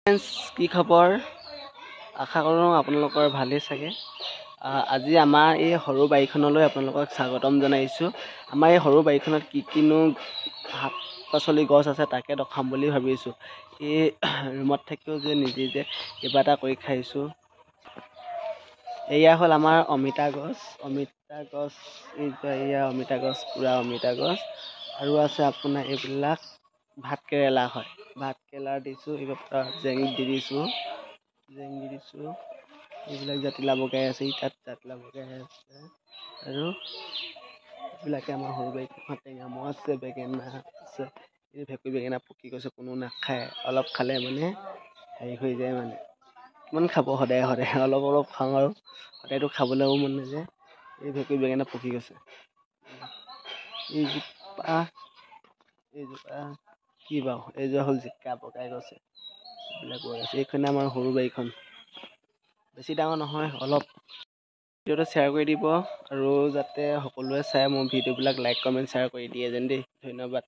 Friends, কি খবৰ? আশা কৰোঁ আপোনালোকৰ ভালেই চাগে। আজি আমাৰ এই সৰু বাৰীখনলৈ আপোনালোকক স্বাগতম জনাইছোঁ। আমাৰ এই সৰু বাৰীখনত কিনো শাক পাচলি গছ আছে তাকে দেখাম বুলি ভাবিছোঁ। এই ৰুমত থাকিও যে নিজে যে কিবা এটা কৰি খাইছোঁ। এয়া হ'ল আমাৰ অমিতা গছ, এয়া অমিতা গছ, পুৰা অমিতা গছ। আৰু আছে আপোনাৰ এইবিলাক ভাত কেৰেলা হয়। ভাত কেৰেলা দিছোঁ, এইবিলাক জেং দি দিছোঁ। এইবিলাক জাতিলাও বগাই আছে, তাত জাতিলাও বগাই আছে। আৰু এইবিলাকে আমাৰ সৰু বাৰীখন টেঙা মৰা আছে, বেঙেনা আছে। এই ভেকুৰী বেঙেনা পকি গৈছে, কোনো নাখায়। অলপ খালে মানে হেৰি হৈ যায় মানে। কিমান খাব সদায় অলপ খাওঁ আৰু সদায়তো খাবলৈও মন নাযায়। এই ভেকুৰী বেঙেনা পকি গৈছে। এইজোপা কি বাৰু, এইজোপা হ'ল জিকা বগাই গৈছে। এইবিলাক বগাইছে। এইখনে আমাৰ সৰু বাৰীখন, বেছি ডাঙৰ নহয়, অলপ। ভিডিঅ'টো শ্বেয়াৰ কৰি দিব আৰু যাতে সকলোৱে চাই মোৰ ভিডিঅ'বিলাক লাইক কমেণ্ট শ্বেয়াৰ কৰি দিয়ে যেন দেই। ধন্যবাদ।